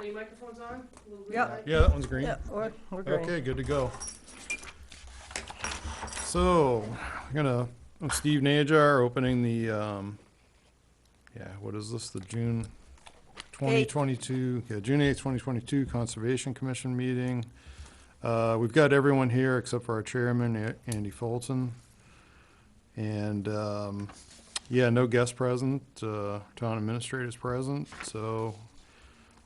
your microphone's on? Little green Yep. light? Yeah, that one's green. Yeah, we're green. Okay, good to go. So, Steve Najar opening the, what is this, the June 2022, June 8th, 2022 Conservation Commission meeting. We've got everyone here except for our chairman, Andy Fulton. And, no guest present, town administrators present. So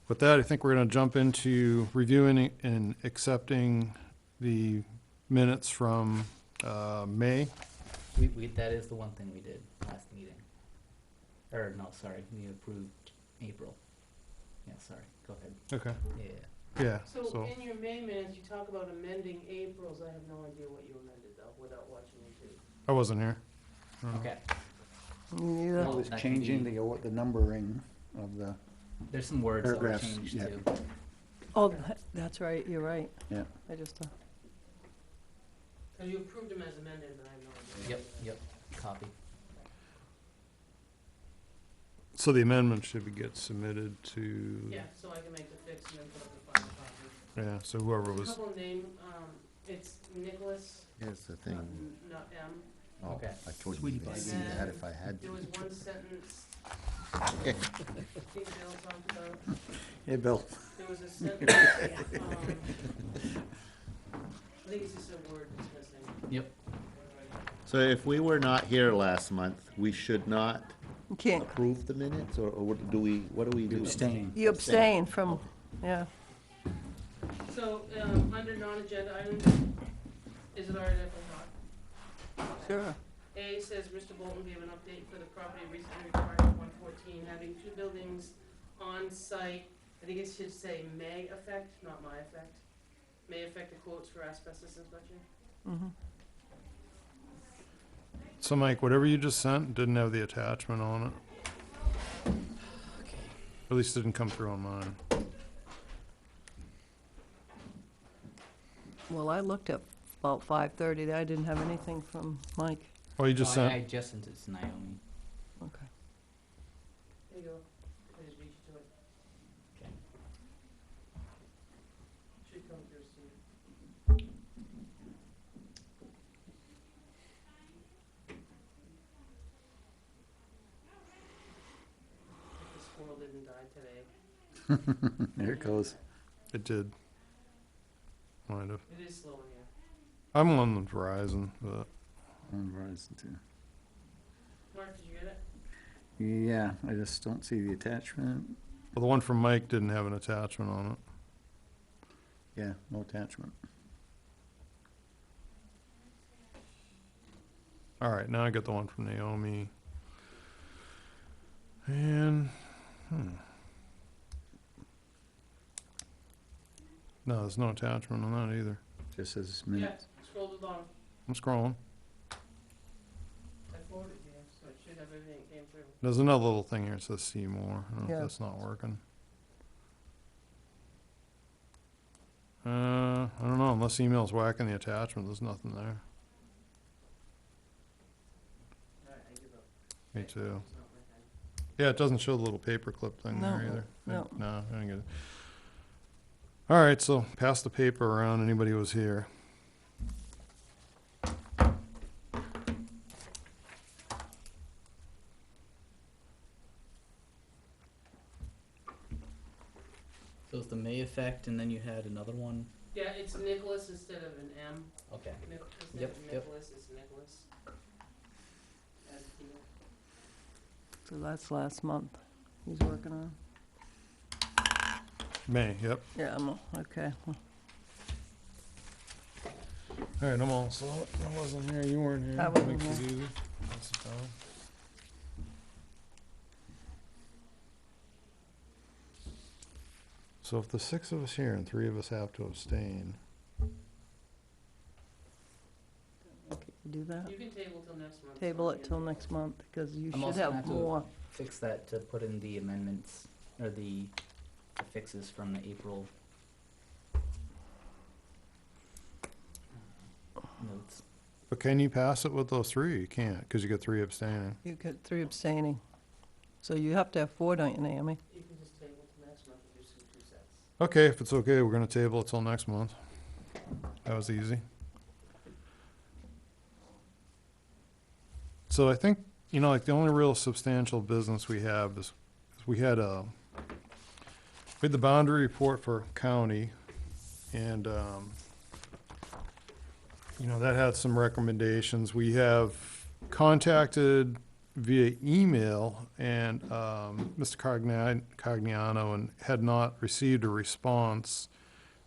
with that, I think we're going to jump into reviewing and accepting the minutes from May. That is the one thing we did last meeting. Or, no, sorry, we approved April. Yeah, sorry, go ahead. Okay. Yeah. Yeah, So so, in your May minutes, you talk about amending April's. I have no idea what you amended though, without watching YouTube. I wasn't here. Okay, Yeah. I was that can changing be- the numbering of the, there's some words that were Paragraphs, changed yeah. too. Oh, that's right, you're right. yeah. I just, Cause you approved them as amended, but I have no idea. Yep, copy. So the amendment should get submitted to, Yeah, so I can make the fix and then put up the final copy. yeah, so whoever A was, couple name, it's Nicholas, Here's the thing. not M. Oh, Okay. I couldn't Sweetie even pie. see that if I had There to. was one sentence, Okay. I think Bill talked about. Hey, Bill. There was a sentence, I think it's just a word that's missing. Yep. So if we were not here last month, we should not you can't, approve the minutes, or what do we do? Abstain. you abstain from, yeah. So, under non-agenda items, is it all right if I talk? Sure. A says Mr. Bolton gave an update for the property recently acquired at 114, having two buildings on site. I think it should say may affect, not my effect. May affect the quotes for asbestos inspection. Mm-hmm. so Mike, whatever you just sent didn't have the attachment on it. Okay. At least it didn't come through on mine. Well, I looked at about 5:30, I didn't have anything from Mike. Oh, you just Oh, sent, I just sent it to Naomi. Okay. There you go. I just beat you to it. Okay. Should come through soon. If the squirrel didn't die today. There it goes. it did. Might have. It is slow in here. I'm on the Verizon, but On Verizon too. Mark, did you get it? Yeah, I just don't see the attachment. the one from Mike didn't have an attachment on it. Yeah, no attachment. All right, now I got the one from Naomi. And, no, there's no attachment on that either. Just says Yeah, minutes. scroll to the bottom. I'm scrolling. I forwarded it to you, so it should have everything that came through. There's another little thing here that says see more. I don't know Yeah. if that's not working. I don't know, unless email's whacking the attachment, there's nothing there. Alright, I give up. Me too. It's not my thing. Yeah, it doesn't show the little paperclip thing there No, either. no. No, I didn't get it. All right, so pass the paper around, anybody who was here. So it's the May effect, and then you had another one. Yeah, it's Nicholas instead of an M. Okay. Instead Yep, of yep. Nicholas, it's Nicholas. As Peter. So that's last month he's working on. May, yep. Yeah, okay. All right, I'm all set. I wasn't here, you weren't here. I wasn't Makes it here. easy. Pass it down. So if the 6 of us here and 3 of us have to abstain, Okay, you do that? You can table till next month. Table it till next month, because you I'm should also gonna have have to- more. Fix that to put in the amendments, or the fixes from the April notes. but can you pass it with those 3? You can't, because you got 3 abstaining. You got 3 abstaining. So you have to have 4, don't you, Naomi? You can just table till next month and do some 2 sets. Okay, if it's okay, we're gonna table it till next month. That was easy. So I think, like the only real substantial business we have is we had the boundary report for county, and, that had some recommendations. We have contacted via email and Mr. Cogliano and had not received a response.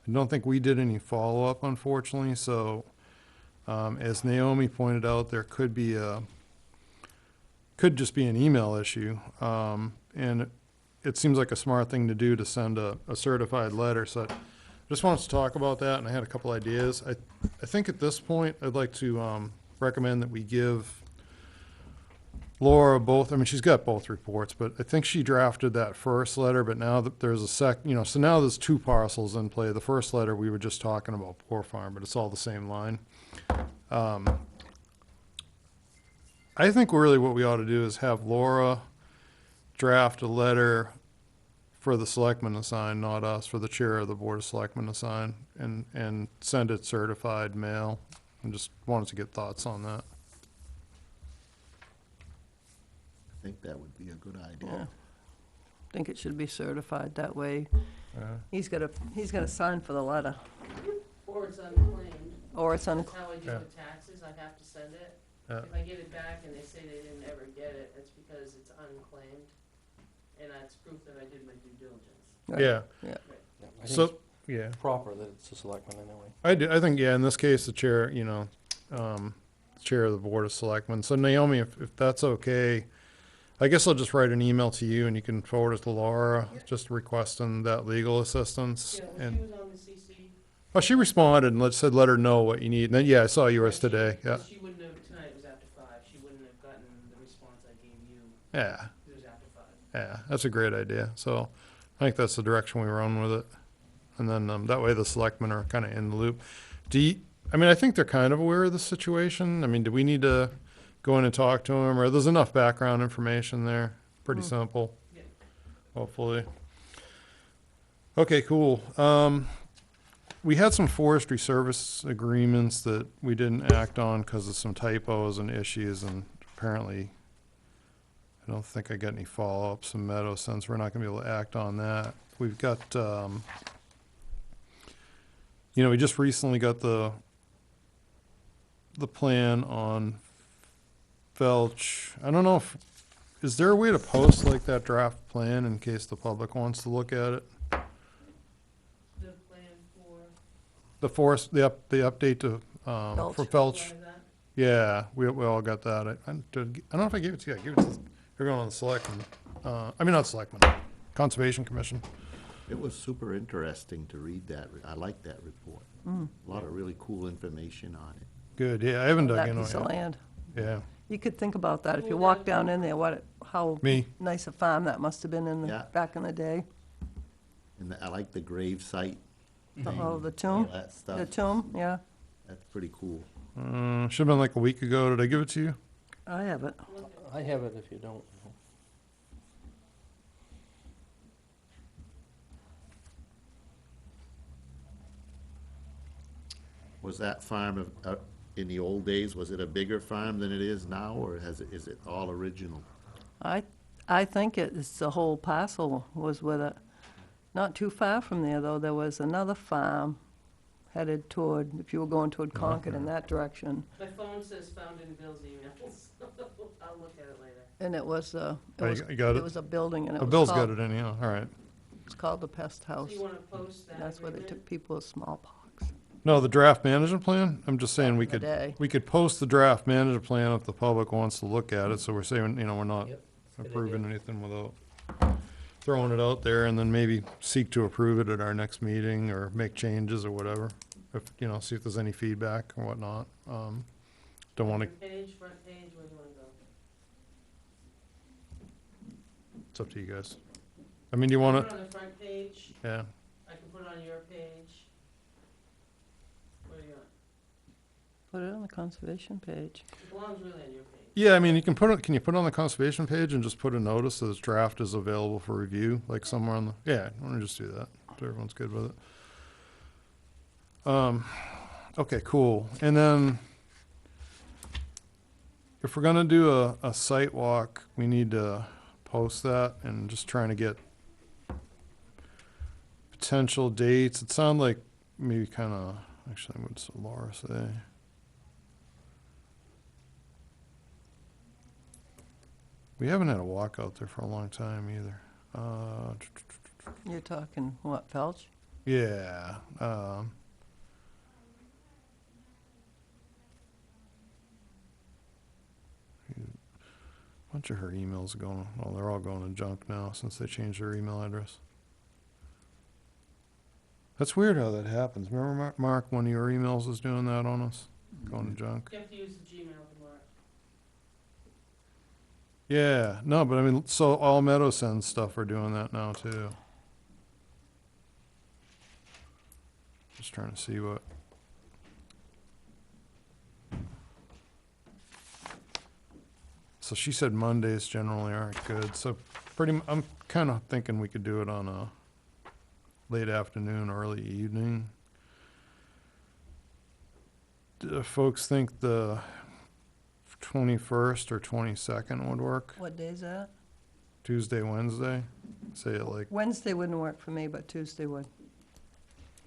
I don't think we did any follow-up, unfortunately, so as Naomi pointed out, there could just be an email issue. And it seems like a smart thing to do to send a certified letter, so I just wanted to talk about that, and I had a couple ideas. I think at this point, I'd like to recommend that we give Laura both, I mean, she's got both reports, but I think she drafted that first letter, but now that there's so now there's two parcels in play. The first letter, we were just talking about Poor Farm, but it's all the same line. I think really what we ought to do is have Laura draft a letter for the selectmen to sign, not us, for the chair of the Board of Selectmen to sign, and send it certified mail. I just wanted to get thoughts on that. I think that would be a good Yeah. idea. I think it should be certified that way. Yeah. He's gotta sign for the letter, Or it's unclaimed. or it's That's how I do Yeah. with taxes, I have to send it. Yeah. If I get it back and they say they didn't ever get it, it's because it's unclaimed. And that's proof that I did my due diligence. Yeah, Yeah. Yeah, I think so, yeah. it's proper that it's a selectman anyway. I think, yeah, in this case, the chair, chair of the Board of Selectmen. So Naomi, if that's okay, I guess I'll just write an email to you and you can forward it to Laura, just requesting that legal assistance. Yeah, when And, she was on the CC. oh, she responded and said let her know what you need. And then, yeah, I saw yours today, yeah. She wouldn't have, tonight it was after 5, she wouldn't have gotten the response I gave you, Yeah, it was after 5. yeah, that's a great idea. So I think that's the direction we run with it. And then, that way the selectmen are kind of in the loop. I think they're kind of aware of the situation. I mean, do we need to go in and talk to them, or there's enough background information there? Pretty simple, Yeah. hopefully. Okay, cool. We had some forestry service agreements that we didn't act on because of some typos and issues, and apparently, I don't think I got any follow-ups from Meadow, since we're not gonna be able to act on that. We've got, we just recently got the plan on Felch. I don't know is there a way to post like that draft plan in case the public wants to look at it? The plan for. The forest, the update to, for Felch. Like that? Yeah, we all got that. I don't know if I gave it to you. I gave it to everyone on the selectmen. Not selectmen, Conservation Commission. It was super interesting to read that. I like that report. A lot of really cool information on it. Good, yeah, I haven't dug That into piece it of yet. land. Yeah, You could think about that, if you walk down in there, how me, nice a farm that must have been Yeah. back in the day. And I like the grave site thing. Oh, the all tomb, that stuff. the tomb, yeah, That's pretty cool. should've been like a week ago. Did I give it to you? I have it. I have it if you don't. Was that farm in the old days, was it a bigger farm than it is now, or is it all original? I think it's the whole parcel was with it. Not too far from there, though, there was another farm headed toward, if you were going toward Concord in that direction. My phone says found in Bill's emails, I'll look at it later. And it was, Oh, you got it it? was a building, and it Oh, was Bill's got called, it anyhow, all right. it's called the Pest So House. you wanna post that That's where they agreement? took people with smallpox. No, the draft management plan, I'm just saying we Back in the day. we could post the draft management plan if the public wants to look at it, so we're saying, we're not Yep, that's a good approving idea. anything without throwing it out there, and then maybe seek to approve it at our next meeting, or make changes or whatever. If, see if there's any feedback or whatnot. Don't wanna, Front page, where do you wanna go? it's up to you guys. I mean, do you wanna, Put it on the front page, yeah, I can put it on your page. Where do you want? Put it on the conservation page. It belongs really on your page. yeah, I mean, can you put it on the conservation page and just put a notice that this draft is available for review, like somewhere on the, yeah, why don't we just do that? everyone's good with it. Okay, cool. And then if we're gonna do a site walk, we need to post that and just trying to get potential dates. It sounded like maybe kinda, actually, what's Laura say? We haven't had a walk out there for a long time either. You're talking, what, Felch? Yeah, bunch of her emails are going, well, they're all going to junk now since they changed their email address. That's weird how that happens. Remember, Mark, one of your emails was doing that on us, going to junk? You have to use the Gmail tomorrow. Yeah, no, but I mean, so all Meadow Send stuff are doing that now too. Just trying to see what. So she said Mondays generally aren't good, so I'm kind of thinking we could do it on a late afternoon, early evening. Do folks think the 21st or 22nd would work? What day is that? Tuesday, Wednesday? Say it like, Wednesday wouldn't work for me, but Tuesday would.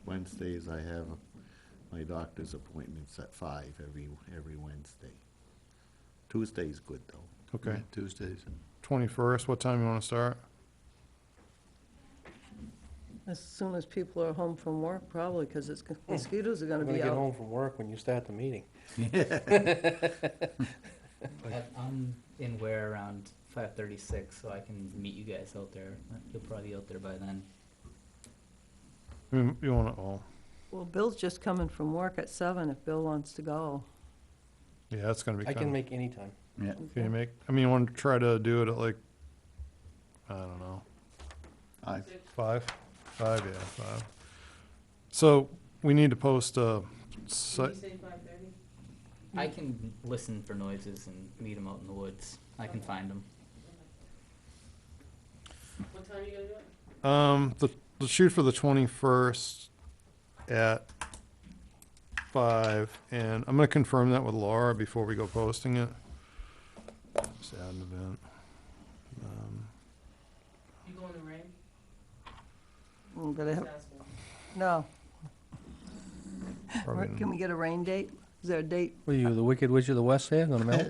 Wednesdays, I have my doctor's appointments at 5 every Wednesday. Tuesday's good, though. okay, Tuesdays. 21st, what time you want to start? As soon as people are home from work, probably, because mosquitoes are I'm gonna gonna be get out. home from work when you start the meeting. I'm in Ware around 5:36, so I can meet you guys out there. You'll probably be out there by then. You want to, oh, Well, Bill's just coming from work at 7 if Bill wants to go. yeah, that's going to be I kind can of. make any time. Yeah. Can you make, I mean, you want to try to do it at like, I don't know, 5? 5, yeah, 5. So we need to post a Did you site, say 5:30? I can listen for noises and meet them out in the woods. I can find them. What time are you gonna do it? let's shoot for the 21st at 5, and I'm going to confirm that with Laura before we go posting it. Just add an event. You go in the rain? But Just asking. no, Probably can we get a rain date? Is there a date? What are you, the Wicked Witch of the West there, gonna melt?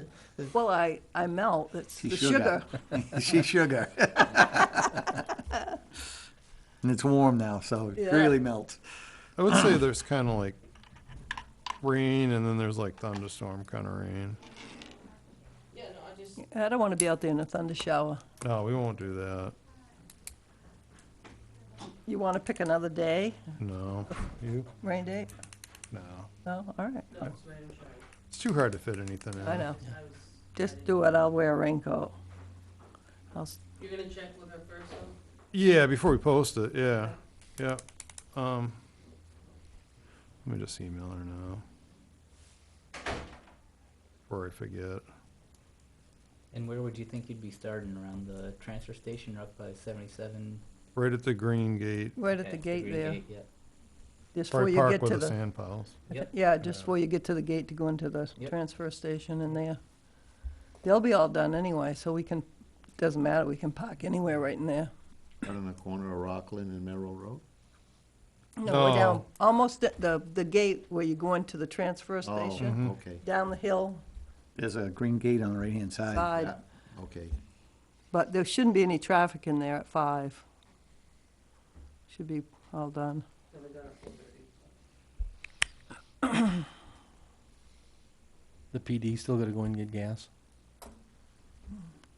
Well, I melt, it's She's the sugar. She's sugar. And it's warm now, so it Yeah. really melts. I would say there's kind of like rain, and then there's like thunderstorm kind of rain. Yeah, no, I just, I don't want to be out there in a thunder shower. No, we won't do that. You want to pick another day, No. You? rain date? No. No, all right, no, it's right in shine. It's too hard to fit anything in. I know. I was. Just do it, I'll wear a raincoat. You're gonna check with her first, though? Yeah, before we post it, yeah. Yeah. Let me just email her now. Before I forget. And where would you think you'd be starting? Around the transfer station or up by 77? Right at the green gate. Right at Okay, the gate green there, gate, yeah. just before Probably you park get where to the the, sand piles. Yep. yeah, just before you get to the gate to go into the Yep. transfer station in there. They'll be all done anyway, so we can, doesn't matter, we can park anywhere right in there. Right on the corner of Rockland and Merrill Road? No, we're down, No. almost at the gate where you go into the transfer Oh, station, okay, down the hill There's a green gate on the right-hand side. side. yeah, okay. But there shouldn't be any traffic in there at 5. Should be all done. Then we're done at 4:30. The PD still gotta go in and get gas.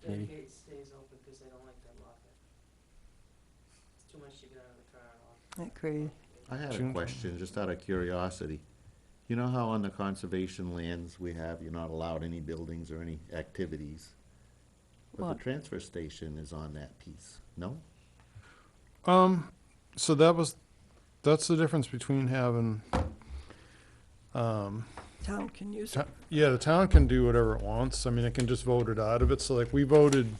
The Maybe. gate stays open because they don't like to lock it. It's too much to get out of the car and lock. Ain't crazy. I had a June- question, just out of curiosity. You know how on the conservation lands we have, you're not allowed any buildings or any activities? But What? the transfer station is on that piece, no? So that's the difference between having, Town can use it. yeah, the town can do whatever it wants. I mean, it can just vote it out of it. So like we voted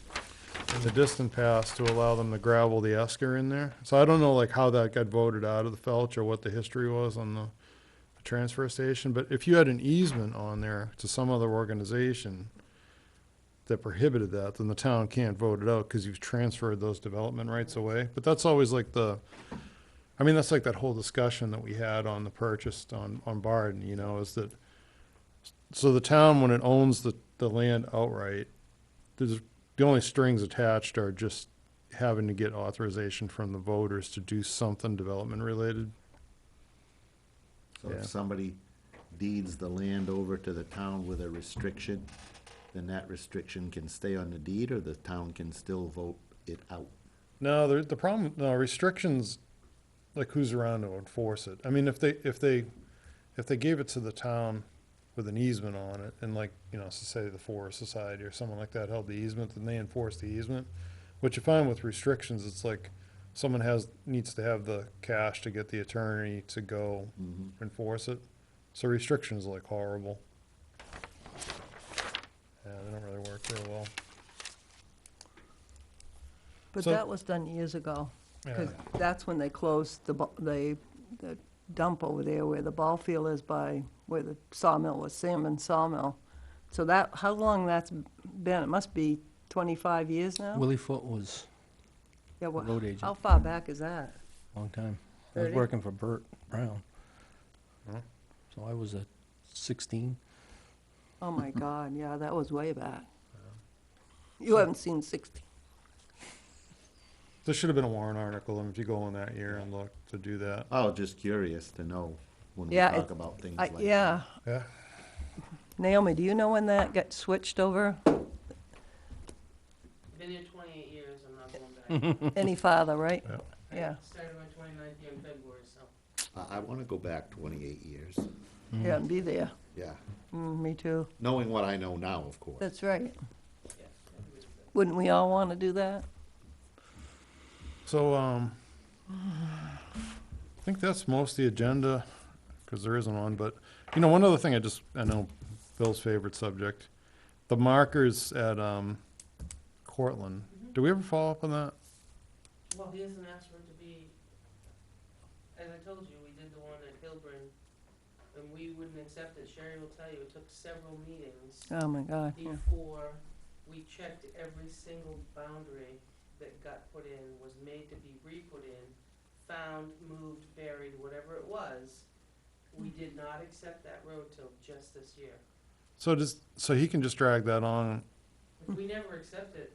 in the distant past to allow them to gravel the esker in there. So I don't know like how that got voted out of the Felch or what the history was on the transfer station, but if you had an easement on there to some other organization that prohibited that, then the town can't vote it out because you've transferred those development rights away. But that's always like that's like that whole discussion that we had on the purchase on Barden, you know, is that, so the town, when it owns the land outright, the only strings attached are just having to get authorization from the voters to do something development related. So Yeah. if somebody deeds the land over to the town with a restriction, then that restriction can stay on the deed, or the town can still vote it out? No, the problem, no, restrictions, like who's around to enforce it? I mean, if they gave it to the town with an easement on it, and like, you know, so say the Forest Society or someone like that held the easement, then they enforce the easement. What you find with restrictions, it's like someone needs to have the cash to get the attorney to go enforce it. So restrictions are like horrible. Yeah, they don't really work very well. But So- that was done years ago, because Yeah. that's when they closed the dump over there where the ball field is by where the sawmill was, Salmon Sawmill. So how long that's been? It must be 25 years now? Willie Foot was Yeah, the road agent. how far back is that? a long time. I was 30? working for Bert Brown. Huh? So I was 16. Oh, my God, yeah, that was way back. You haven't seen 60. There should have been a warrant article, and if you go in that year and look to do that. Oh, just curious to know when we Yeah, talk about things like that. Yeah. Yeah. Naomi, do you know when that got switched over Been here 28 years, I'm not going back. any farther, right? Yeah. Yeah. I started my 29th year in February, so. I want to go back 28 years, Yeah, and be there. yeah. Me too. Knowing what I know now, of course. That's right. Yeah, Wouldn't we all want to do that? So, I think that's most of the agenda, because there isn't one, but, you know, one other thing I know Bill's favorite subject, the markers at, Cortland. Do we ever follow up on that? well, he hasn't asked for it to be, as I told you, we did the one at Hillburn, and we wouldn't accept it. Sherry will tell you, it took several meetings Oh, my God, yeah. before we checked every single boundary that got put in, was made to be re-put in, found, moved, buried, whatever it was. We did not accept that road till just this year. So he can just drag that on, If we never accept it.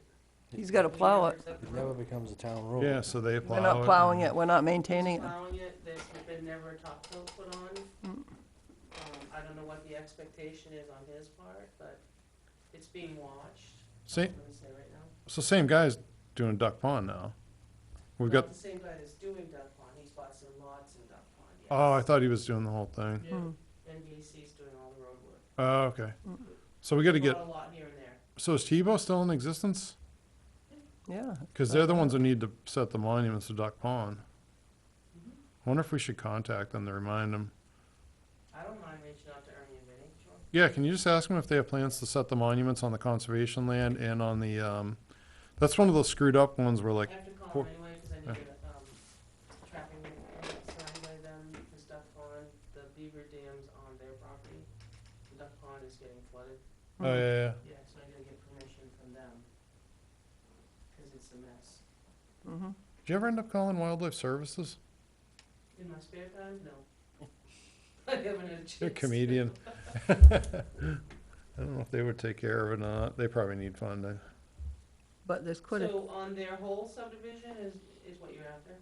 He's got to we plow never it. accept the It never road. becomes a town road. yeah, so they plow We're it. not plowing and- it, we're not maintaining it. Plowing it, there's been never a top coat put on. I don't know what the expectation is on his part, but it's being watched. Same, I'm gonna say right now. so same guy's doing Duck Pond now. We've Not got, the same guy that's doing Duck Pond, he's bought some lots in Duck Pond, yes. oh, I thought he was doing the whole thing. No, NBC's doing all the road work. Oh, okay. So we gotta get, Bought a lot here and there. so is Tebow still in existence? Yeah. Because they're the ones who need to set the monuments to Duck Pond. Mhm. I wonder if we should contact them to remind them. I don't mind reaching out to Ernie and Vinnie, sure. Yeah, can you just ask them if they have plans to set the monuments on the conservation land and on the, that's one of those screwed up ones where I like, have to call poor- him anyway, cause I need to get a, trapping signed by them, because Duck Pond, the beaver dam's on their property. Duck Pond is getting flooded. oh, yeah, Yeah, so I gotta get permission from them, cause it's a mess. Mm-hmm. Did you ever end up calling Wildlife Services? In my spare time, no. I haven't had a chance. You're a comedian. I don't know if they would take care of it or not. They probably need funding. But there's quite a, So on their whole subdivision is what you're after?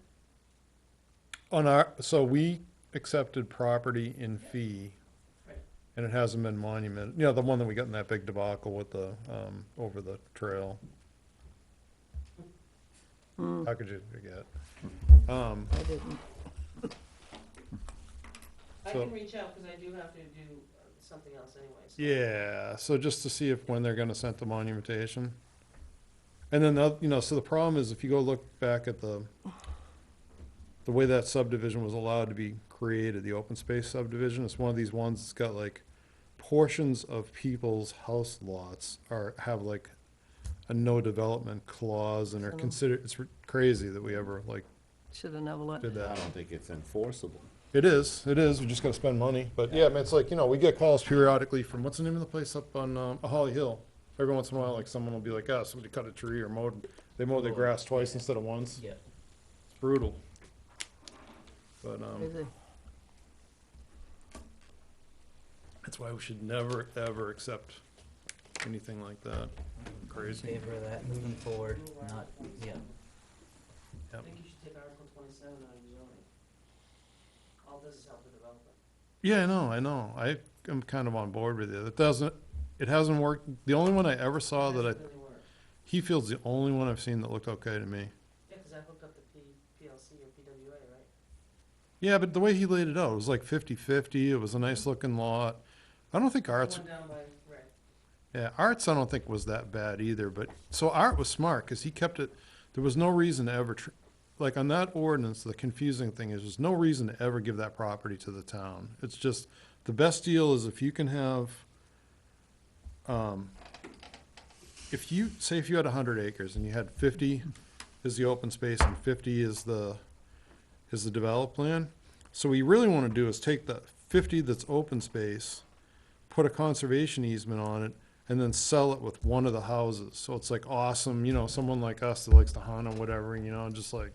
On our, so we accepted property in fee, Right. and it hasn't been monumented. You know, the one that we got in that big debacle with the, over the trail. How could you forget? I didn't. I So- can reach out, cause I do have to do something else anyway, so. Yeah, so just to see if, when they're gonna send the monumentation. And then, you know, so the problem is if you go look back at the way that subdivision was allowed to be created, the open space subdivision, it's one of these ones that's got like portions of people's house lots have like a no development clause and are So- considered, it's crazy that we ever like Should have never let. did I that. don't think it's enforceable. It is, we just gotta spend money, but yeah, I mean, it's like, we get calls periodically from, what's the name of the place up on, Holly Hill? Every once in a while, like, someone will be like, somebody cut a tree or they mowed their Oh, grass twice yeah. instead of once. Yeah. It's brutal. But, Crazy. that's why we should never, ever accept anything like that. In Crazy. favor of that moving forward, not, yeah. I think you should take Article 27 out of your zoning. All this is help the development. Yeah, I know. I am kind of on board with you. It hasn't worked. The only one I ever saw that Hasn't really worked. he feels the only one I've seen that looked okay to me. Yeah, because I hooked up the PLC or PWA, right? Yeah, but the way he laid it out, it was like 50-50. It was a nice looking lot. I don't think The Art's, one down by, right. yeah, Art's I don't think was that bad either, but, so Art was smart, because he kept it, there was no reason to ever, like on that ordinance, the confusing thing is, there's no reason to ever give that property to the town. It's just, the best deal is if you can have, if you had 100 acres and you had 50 is the open space and 50 is the developed land. So what you really want to do is take the 50 that's open space, put a conservation easement on it, and then sell it with one of the houses. So it's like awesome, someone like us that likes to hunt or whatever, just like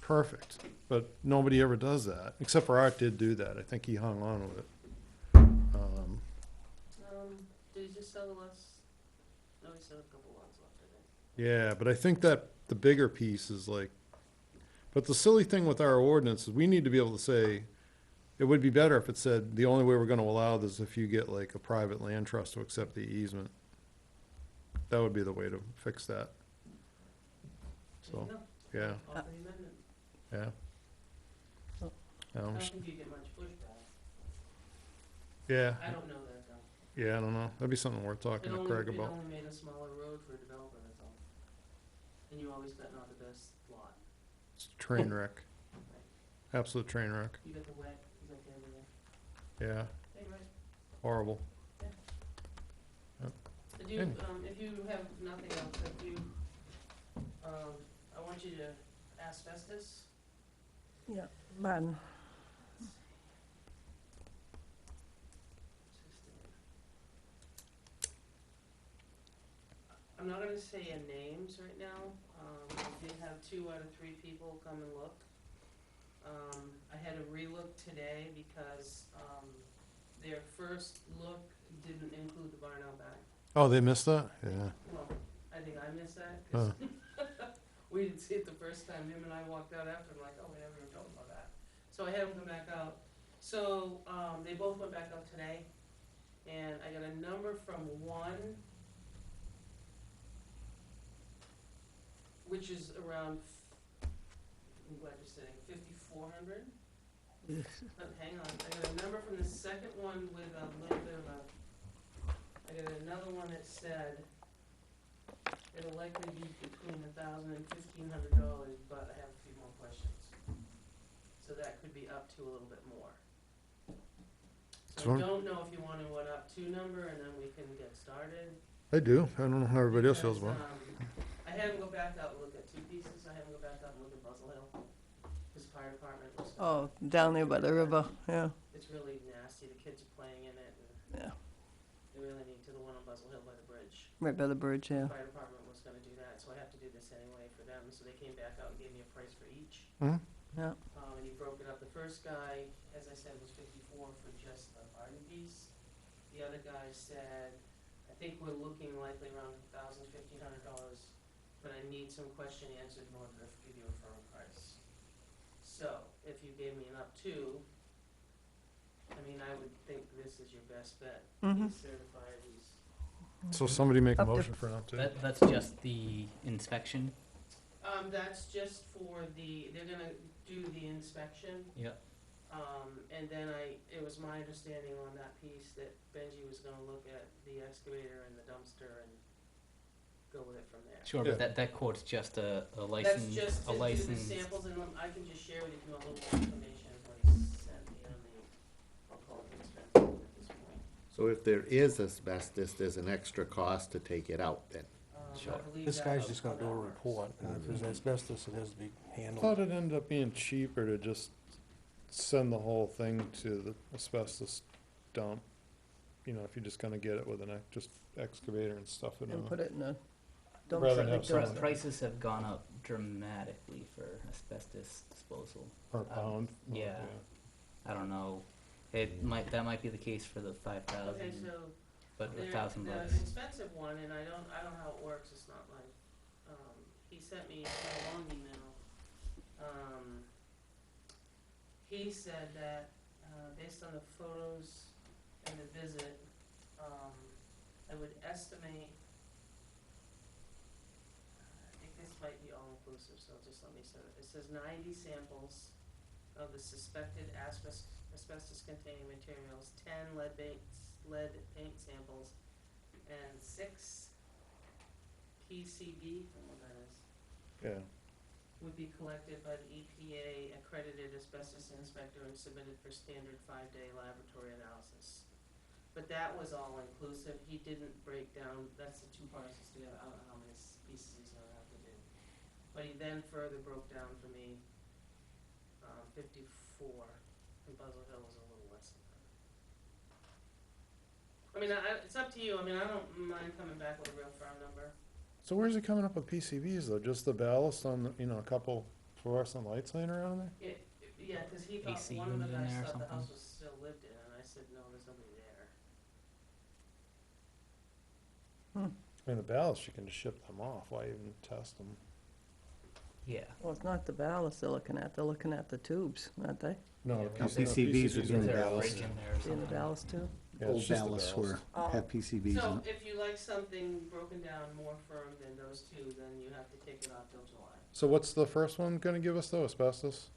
perfect. But nobody ever does that, except for Art did do that. I think he hung on with it. Did he just sell the last? No, he still had a couple lots left, I think. Yeah, but I think that the bigger piece is like, but the silly thing with our ordinance is we need to be able to say, it would be better if it said, the only way we're gonna allow this is if you get like a private land trust to accept the easement. That would be the way to fix that. There you So, go. yeah, Offer the amendment. yeah. Oh. I Um, don't think you get much pushback. Yeah, I don't know that though. yeah, I don't know. That'd be something worth talking to Craig It about. only made a smaller road for a developer, that's all. And you always got not the best lot. It's a train wreck. Absolute train wreck. You got the wet, you got the everything. Yeah, Anyway, horrible. if you, Good. if you have nothing else, if you, I want you to asbestos. Yeah, man. I'm not gonna say any names right now. I did have 2 out of 3 people come and look. I had a relook today because, their first look didn't include the barn out back. Oh, they missed that? Yeah. Well, I think I missed that, 'cause we didn't see it the first time. Him and I walked out after, I'm like, oh, we never even told about that. So I had them come back out. So, they both went back out today, and I got a number from one, which is around, I'm glad you're sitting, 5,400. But hang on, I got a number from the second one with a little bit of a, I got another one that said it'll likely be between $1,000 and $1,500, but I have a few more questions. So that could be up to a little bit more. So Sure. I don't know if you want a what up to number, and then we can get started. I do. I don't know how everybody else feels Because, about it. I had him go back out and look at 2 pieces. I had him go back out and look at Buzzell Hill. His fire department was. Oh, down there by the river, yeah. It's really nasty. The kids are playing in it, and Yeah. they really need to. The one on Buzzell Hill by the bridge. Right by the bridge, The yeah. fire department was gonna do that, so I have to do this anyway for them. So they came back out and gave me a price for each. Mhm. Yeah. And he broke it up. The first guy, as I said, was 54 for just the garden piece. The other guy said, I think we're looking likely around $1,000, $1,500, but I need some question answered in order to give you a firm price. So, if you gave me an up to, I mean, I would think this is your best bet. Mhm. He's certified, he's, So somebody make a Up to- motion for an update. That's just the inspection? that's just for they're gonna do the inspection. Yep. And then it was my understanding on that piece that Benji was gonna look at the excavator and the dumpster and go with it from there. Sure, Yeah. but that quote's just a That's license, just a to do the license. samples, and I can just share with you if you want a little more information, is what he sent me on the, I'll call it the inspection at this point. So if there is asbestos, there's an extra cost to take it out then? I believe This guy's that's just how gonna do that a works. report, and if there's asbestos, it has to be I handled. thought it ended up being cheaper to just send the whole thing to the asbestos dump. You know, if you're just gonna get it with an, just excavator and stuff it in. And put it in a Rather dumpster. than have that someone- goes- Prices have gone up dramatically for asbestos disposal. Per pound? Oh, yeah. I don't know, that might be the case for the 5,000, Okay, so but the $1,000 the bucks. expensive one, and I don't know how it works, it's not like, he sent me a long email. He said that, based on the photos and the visit, I would estimate, I think this might be all inclusive, so just let me say it. It says 90 samples of the suspected asbestos containing materials, 10 lead paint samples, and 6 PCB, I don't know what that is, Yeah. would be collected by the EPA accredited asbestos inspector and submitted for standard 5-day laboratory analysis. But that was all inclusive, he didn't break down, that's the two parcels together, I don't know how many pieces he's gonna have to do. But he then further broke down for me, 54, and Buzzell Hill was a little less than that. I mean, it's up to you, I mean, I don't mind coming back with a real firm number. So where's he coming up with PCBs though? Just the ballast on, the, you know, a couple fluorescent lights laying around there? Yeah, cause he thought, AC one of the unit in guys there or thought the house something? was still lived in, and I said, no, there's nobody there. I mean, the ballast, you can just ship them off. Why even test them? Yeah. Well, it's not the ballast they're looking at the tubes, aren't they? No, Yeah, the well, PCBs would Is be in the there a ballast. ridge in there or See in the something? ballast too? Yeah, it's Old just the ballasts were, ballast. have PCBs in So it. if you like something broken down more firm than those two, then you have to take it off till July. So what's the first one gonna give us though, asbestos?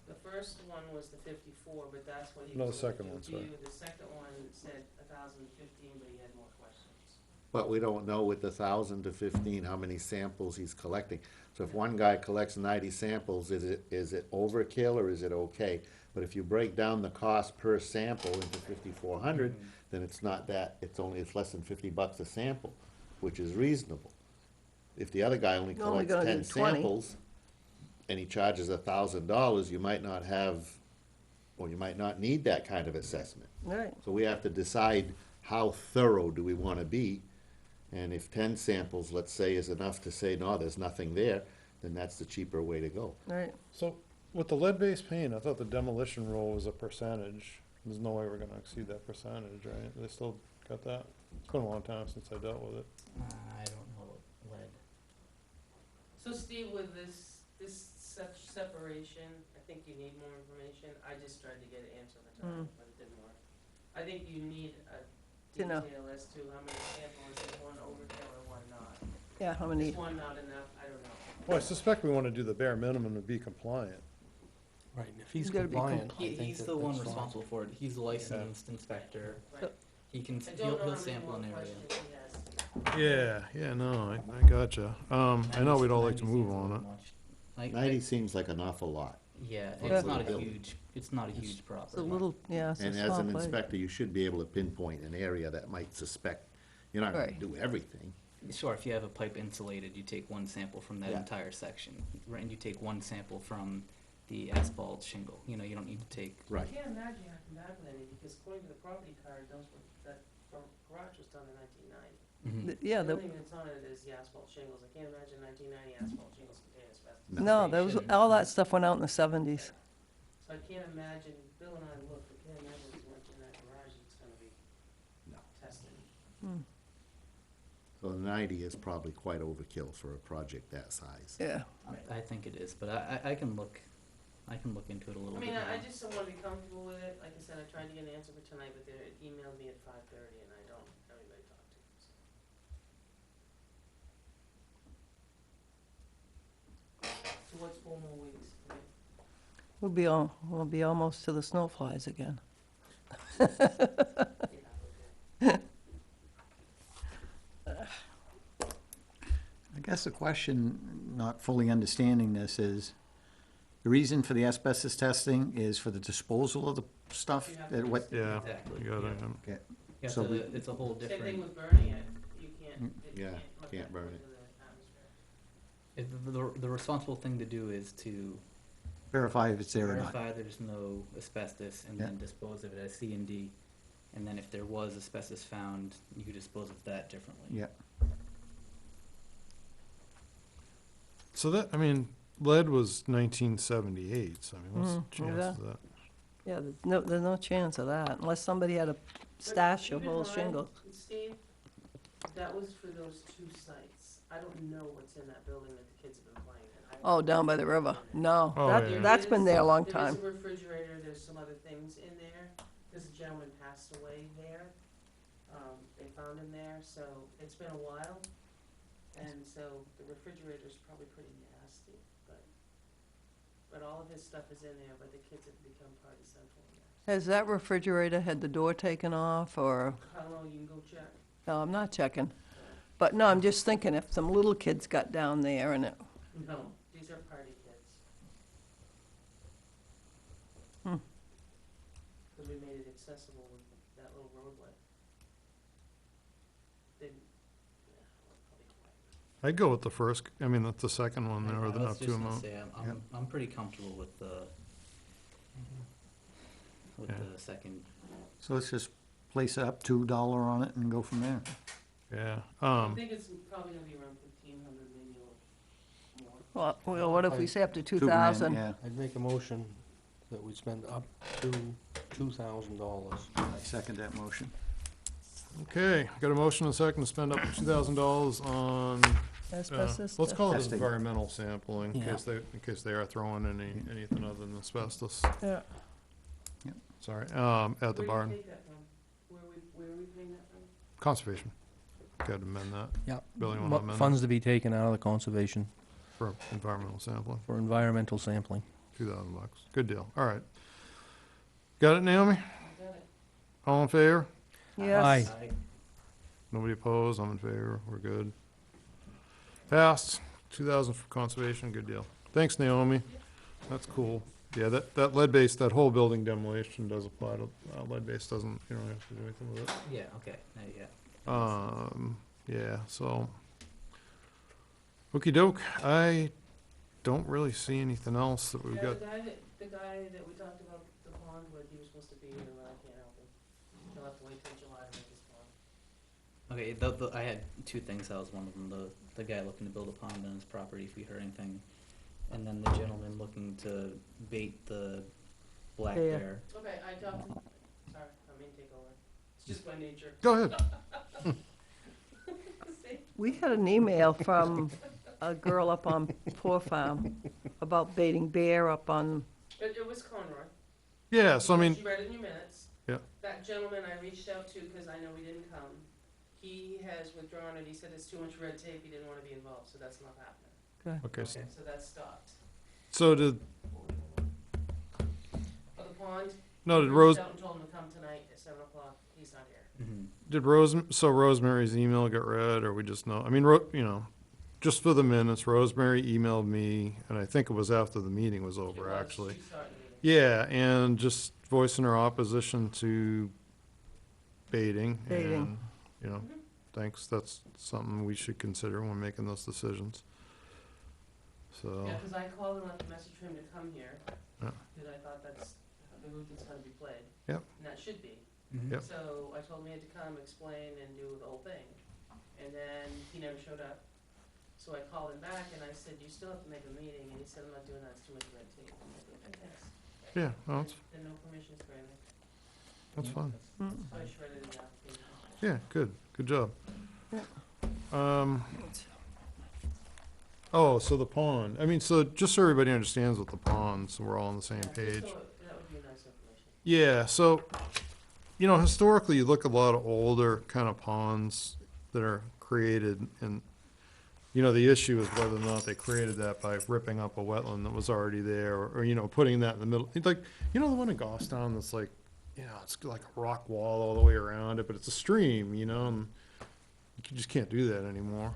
The first one was the 54, but that's what he No, was the going second to one, do. sorry. The second one said 1,015, but he had more questions. But we don't know with the 1,000 to 15 how many samples he's collecting. So if one guy collects 90 samples, is it overkill or is it okay? But if you break down the cost per sample into 5,400, then it's not that, it's less than $50 a sample, which is reasonable. If the other guy only You're only collects gonna 10 need 20. samples and he charges $1,000, you might not have, or you might not need that kind of assessment. Right. So we have to decide how thorough do we want to be. And if 10 samples, let's say, is enough to say, no, there's nothing there, then that's the cheaper way to go. Right. So with the lead-based paint, I thought the demolition roll was a percentage. There's no way we're gonna exceed that percentage, right? They still got that? It's been a long time since I dealt with it. I don't know lead. So Steve, with this such separation, I think you need more information. I just tried to get an answer at the time, but it didn't work. I think you need a You know. detail as to how many samples, is one overkill or one not. Yeah, how many, Is one not enough? I don't know. Well, I suspect we wanna do the bare minimum to be compliant. Right, and if he's You gotta be compliant, I think He's that the one that's fine. responsible for it. He's the licensed inspector. Right. He can, I don't he'll, know he'll how many sample more an area. questions he has. Yeah, no, I gotcha. I know we'd all like to 90 move seems a on little it. much. Like, 90 seems like an awful lot. yeah, Yeah. it's not a Building. huge, it's not a huge property. it's a little, yeah, it's a And as small an place. inspector, you should be able to pinpoint an area that might suspect, you're not gonna Right. do everything. Sure, if you have a pipe insulated, you take one sample from that Yeah. entire section, right, and you take one sample from the asphalt shingle, you know, you don't need to take. Right. I can't imagine you have to come back with any, because according to the property card, that garage was done in 1990. Yeah, The the, only thing that's on it is the asphalt shingles. I can't imagine 1990 asphalt shingles contain asbestos. no, there was, all that stuff went out in the 70s. So I can't imagine, Bill and I looked, I can't imagine if you went in that garage, it's gonna be No. tested. So 90 is probably quite overkill for a project that size. Yeah. I think it is, but I can look into it a little I bit mean, more. I just don't wanna be comfortable with it. Like I said, I tried to get an answer for tonight, but they emailed me at 5:30 and I don't have anybody to talk to, so. So what's 4 more weeks? right? We'll be almost to the snowflies again. Yeah, okay. I guess the question, not fully understanding this, is the reason for the asbestos testing is for the disposal of the stuff? You have That to what, do Yeah, Exactly. you gotta, Yeah, okay. so So we- it's a whole Same thing different, with burning it. You can't It Yeah, let can't that burn go it. into the atmosphere. The responsible thing to do is to Verify if it's there or not. verify there's no asbestos and Yeah. then dispose of it as C and D. And then if there was asbestos found, you could dispose of that differently. Yeah. So that, I mean, lead was 1978, so I mean, what's the Mm, chance yeah. of that? Yeah, there's no chance of that, unless somebody had a But stash of keep in old mind, shingles. Steve, that was for those 2 sites. I don't know what's in that building that the kids have been playing in. I Oh, don't down know by the what's river. in there. No, Oh, that, yeah. that's been there a long There time. is a refrigerator, there's some other things in there. This gentleman passed away there. They found him there, so it's been a while. And so the refrigerator's probably pretty nasty, but all of his stuff is in there, but the kids have become party central in there. Has that refrigerator had the door taken off, or, I don't know, you can go check. no, I'm not checking. But no, I'm just thinking if some little kids got down there and it, No, these are party kids. Hmm. Because we made it accessible with that little roadway. They, yeah, probably quiet. I'd go with the first, I mean, the second one there, I with the was up to just gonna amount. say, I'm pretty comfortable with the Yeah. second. So let's just place it up $2 on it and go from there. Yeah, I think it's probably gonna be around 1,500, maybe a little more. well, what if we say up to 2,000, 2,000? yeah. I'd make a motion that we spend up to $2,000. I second that motion. okay, got a motion and a second to spend up to $2,000 on, Asbestos? let's call it Testing. environmental sampling, in Yeah. case they are throwing anything other than asbestos. Yeah. Sorry, at the Where do barn, you take that from? Where are we paying that from? conservation. Got to amend that Yeah. Billy, you wanna amend it? Funds to be taken out of the conservation for environmental sampling, for environmental sampling. $2,000. Good deal, all right. Got it, Naomi? I got it. All in favor? Yes. Aye. Nobody opposed, I'm in favor, we're good. Passed, 2,000 for conservation, good deal. Thanks, Naomi, that's cool. Yeah, that lead-based, that whole building demolition does apply to, lead-based doesn't, you don't have to do anything with it. Yeah, okay, yeah. Yeah, so. Okey doke, I don't really see anything else that we've Yeah, got. the guy that we talked about the pond with, he was supposed to be here, but I can't help him. He'll have to wait till July to make his pond. Okay, I had 2 things, that was one of them, the guy looking to build a pond on his property, if we heard anything. And then the gentleman looking to bait the black Bear. bear. Okay, I talked to, sorry, I mean take over. It's just my nature. Go ahead. See? We had an email from a girl up on Poor Farm about baiting bear up on, It was Conroy. Yeah, so I mean, She read it in your minutes. Yeah. That gentleman I reached out to, because I know he didn't come, he has withdrawn it, he said it's too much red tape, he didn't wanna be involved, so that's not happening. okay, Okay. So that stopped. so did, For the pond, no, I did Rose, reached out and told him to come tonight at 7 o'clock, he's not here. Mm-hmm. so Rosemary's email got read, or we just know, I mean, you know, just for the minutes, Rosemary emailed me, and I think it was after the meeting was over, It was, actually. she started meeting. Yeah, and just voicing her opposition to baiting. Baiting. And, you know, thanks, that's something we should consider when making those decisions. So, Yeah, because I called and left a message for him to come here, Yeah. because I thought that's the route that's gonna be played. Yep. And that should be. Mm-hmm. Yep. So I told him he had to come, explain, and do the whole thing. And then he never showed up. So I called him back and I said, you still have to make a meeting, and he said, I'm not doing that, it's too much red tape. I'm like, okay, thanks. yeah, no, that's, Then no permissions granted. that's fine. So I shredded the application. Yeah, good job. Yeah. Oh, so the pond, I mean, so just so everybody understands what the pond, so we're all on the same Yeah, just page. so that would be nice information. Yeah, so, you know, historically, you look at a lot of older kind of ponds that are created, and, you know, the issue is whether or not they created that by ripping up a wetland that was already there, or, you know, putting that in the middle. It's like, you know, the one in Goffstown that's like, you know, it's like a rock wall all the way around it, but it's a stream, you know, and you just can't do that anymore.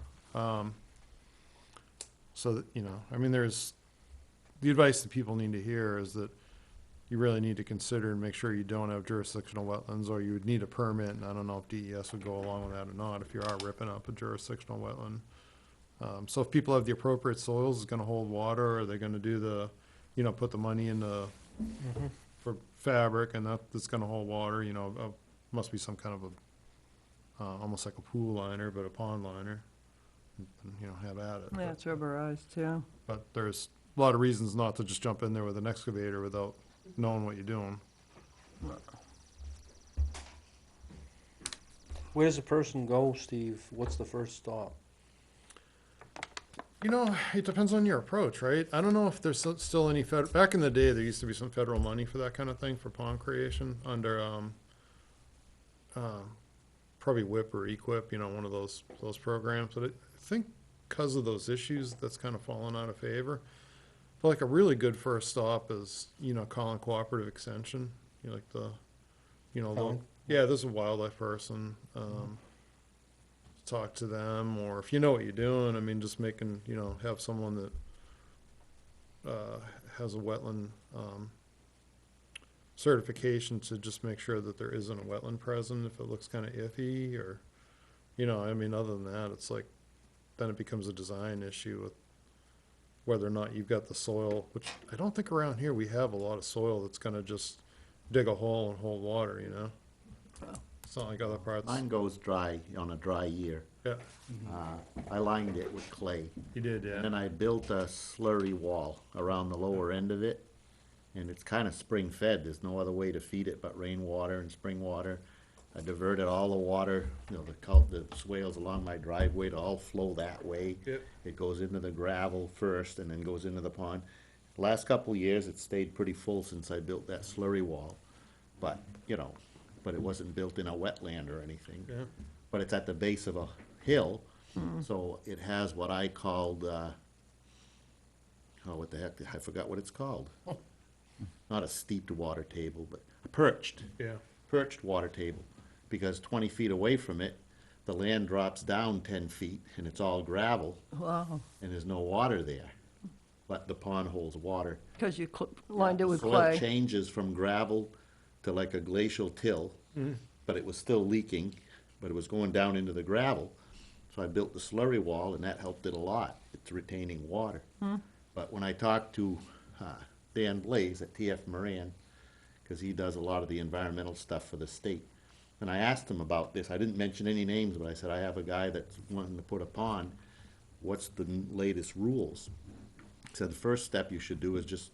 So that, you know, I mean, the advice that people need to hear is that you really need to consider and make sure you don't have jurisdictional wetlands, or you would need a permit, and I don't know if DES would go along with that or not, if you are ripping up a jurisdictional wetland. So if people have the appropriate soils, it's gonna hold water, or they're gonna do the, put the money in the, for fabric, and that's gonna hold water, must be some kind of a, almost like a pool liner, but a pond liner, and, have at it. Yeah, it's rubberized, too. But there's a lot of reasons not to just jump in there with an excavator without knowing what you're doing. Where does a person go, Steve? What's the first stop? It depends on your approach, right? I don't know if there's still any back in the day, there used to be some federal money for that kind of thing, for pond creation, under, probably WIP or EQIP, one of those programs. But I think because of those issues, that's kind of fallen out of favor. But like a really good first stop is, calling Cooperative Extension, like the, Colin? yeah, there's a wildlife person, talk to them, or if you know what you're doing, I mean, just making, have someone that, has a wetland, certification to just make sure that there isn't a wetland present if it looks kind of iffy, or, I mean, other than that, it's like, then it becomes a design issue with whether or not you've got the soil, which I don't think around here we have a lot of soil that's gonna just dig a hole and hold water, It's not like other parts. Mine goes dry on a dry year. Yeah, I lined it with clay. you did, And then yeah. I built a slurry wall around the lower end of it. And it's kind of spring fed. There's no other way to feed it but rainwater and spring water. I diverted all the water, the swales along my driveway to all flow that way. Yep. It goes into the gravel first and then goes into the pond. Last couple of years, it's stayed pretty full since I built that slurry wall. But, but it wasn't built in a wetland or anything. Yeah. But it's at the base of a hill, so it has what I called, what the heck, I forgot what it's called. Not a steeped water table, but a perched water table. Because 20 feet away from it, the land drops down 10 feet and it's all gravel Wow, and there's no water there. But the pond holds water. because you lined it with Soil clay. changes from gravel to like a glacial till, but it was still leaking, but it was going down into the gravel. So I built the slurry wall, and that helped it a lot. It's retaining water. But when I talked to Dan Blaze at TF Moran, because he does a lot of the environmental stuff for the state, and I asked him about this. I didn't mention any names, but I said, I have a guy that's wanting to put a pond. What's the latest rules? He said, the first step you should do is just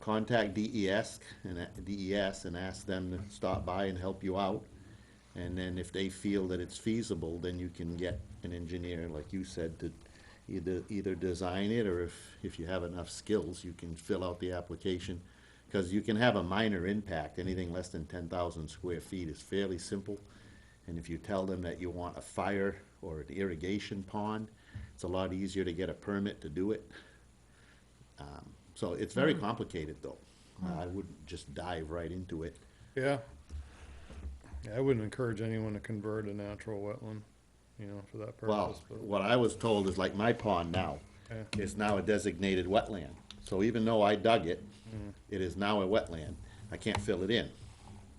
contact DES and ask them to stop by and help you out. And then if they feel that it's feasible, then you can get an engineer, like you said, to either design it, or if you have enough skills, you can fill out the application. Because you can have a minor impact. Anything less than 10,000 square feet is fairly simple. And if you tell them that you want a fire or an irrigation pond, it's a lot easier to get a permit to do it. So it's very complicated, though. I wouldn't just dive right into it. Yeah. Yeah, I wouldn't encourage anyone to convert a natural wetland, for that Well, purpose, but, what I was told is like my pond now yeah. is now a designated wetland. So even though I dug it, it is now a wetland. I can't fill it in.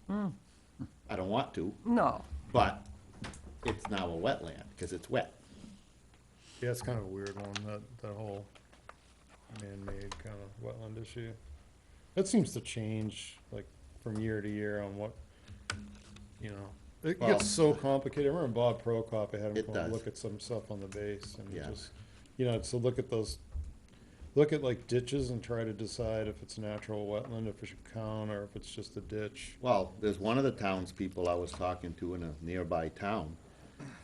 I don't want to, No, but it's now a wetland because it's wet. Yeah, it's kind of a weird one, that whole man-made kind of wetland issue. It seems to change, like, from year to year on what, it Well- gets so complicated. I remember Bob Prokop, I had him It come and does. look at some stuff on the base, and Yeah. just, to look at like ditches and try to decide if it's a natural wetland, if it should count, or if it's just a ditch. Well, there's one of the townspeople I was talking to in a nearby town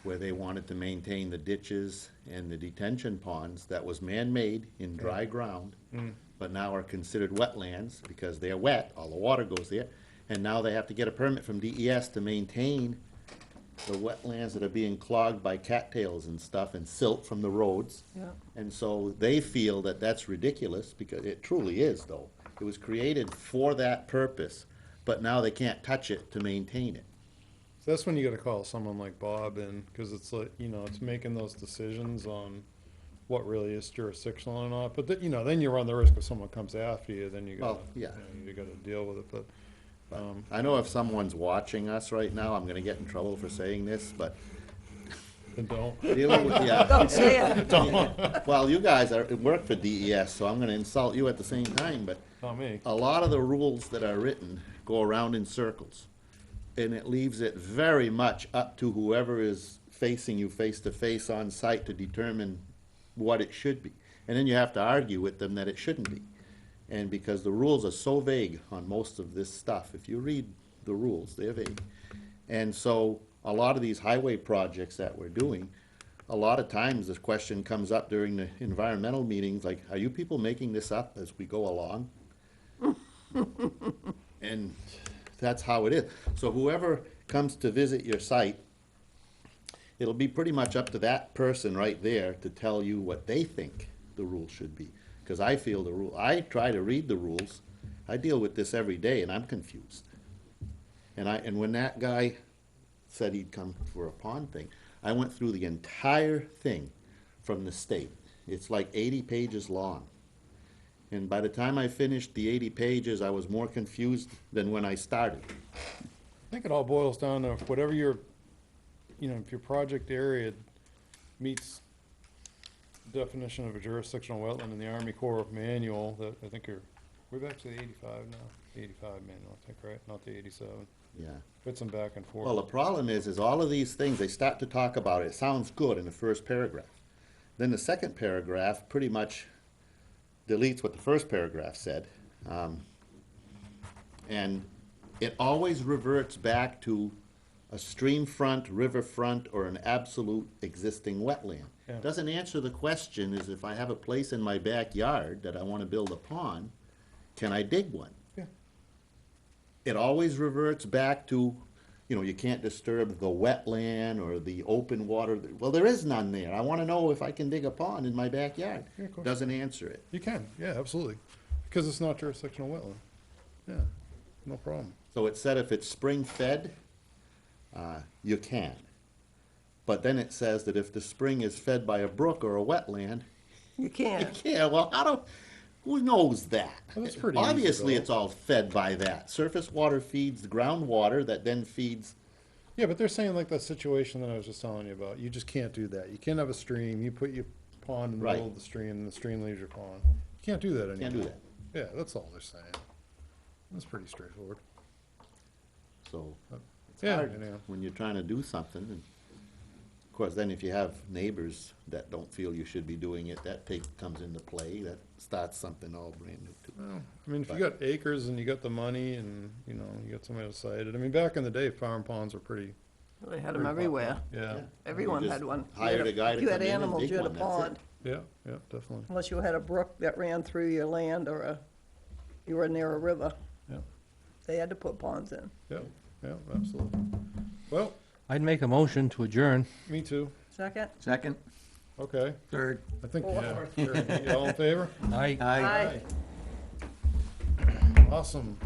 where they wanted to maintain the ditches and the detention ponds that was man-made in dry ground, but now are considered wetlands because they're wet, all the water goes there. And now they have to get a permit from DES to maintain the wetlands that are being clogged by cattails and stuff and silt from the roads. yeah. And so they feel that that's ridiculous, because it truly is, though. It was created for that purpose, but now they can't touch it to maintain it. So that's when you gotta call someone like Bob in, cause it's like, it's making those decisions on what really is jurisdictional or not, but then, then you run the risk if someone comes after you, then you gotta, Well, yeah. you gotta deal with it, but, I know if someone's watching us right now, I'm gonna get in trouble for saying this, but then don't. dealing with, yeah. Don't say it. Well, you guys work for DES, so I'm gonna insult you at the same time, but Not me. a lot of the rules that are written go around in circles. And it leaves it very much up to whoever is facing you face to face on site to determine what it should be. And then you have to argue with them that it shouldn't be. And because the rules are so vague on most of this stuff, if you read the rules, they're vague. And so a lot of these highway projects that we're doing, a lot of times this question comes up during the environmental meetings, like, are you people making this up as we go along? And that's how it is. So whoever comes to visit your site, it'll be pretty much up to that person right there to tell you what they think the rules should be. Because I feel the rule, I try to read the rules, I deal with this every day and I'm confused. And when that guy said he'd come for a pond thing, I went through the entire thing from the state. It's like 80 pages long. And by the time I finished the 80 pages, I was more confused than when I started. I think it all boils down to whatever your, if your project area meets definition of a jurisdictional wetland in the Army Corps manual, that I think we're back to the 85 now, 85 manual, I think, right? Not the 87. Yeah. Fits them back and forth. Well, the problem is all of these things, they start to talk about it. It sounds good in the first paragraph. Then the second paragraph pretty much deletes what the first paragraph said. And it always reverts back to a stream front, river front, or an absolute existing wetland. Yeah. Doesn't answer the question is if I have a place in my backyard that I want to build a pond, can I dig one? Yeah. It always reverts back to, you can't disturb the wetland or the open water. Well, there is none there. I want to know if I can dig a pond in my backyard. Yeah, of course. Doesn't answer it. You can, yeah, absolutely. Because it's not jurisdictional wetland. Yeah, no problem. So it said if it's spring fed, you can. But then it says that if the spring is fed by a brook or a wetland, You you can't. can't. Well, who knows that? Well, that's pretty easy, Obviously, though. it's all fed by that. Surface water feeds the groundwater that then feeds. Yeah, but they're saying like that situation that I was just telling you about. You just can't do that. You can't have a stream. You put your pond in the middle Right. of the stream, and the stream leaves your pond. You can't do that anymore. Can't do that. Yeah, that's all they're saying. That's pretty straightforward. So it's Yeah, hard anyhow. when you're trying to do something. And of course, then if you have neighbors that don't feel you should be doing it, that comes into play. That starts something all brand new too. Well, I mean, if you But- got acres and you got the money and, you got somebody to cite it. I mean, back in the day, farm ponds were pretty, They had them everywhere. yeah, Everyone You had just one. You hired had a guy to You had come in and animals, dig you had a one, that's it. pond. yeah, definitely. Unless you had a brook that ran through your land or you were near a river. Yeah, They had to put ponds in. yeah, absolutely. Well, I'd make a motion to adjourn. me too. Second? Second, Okay, third. I think, Fourth. yeah. Sure. You all in favor? Aye. Aye. Awesome.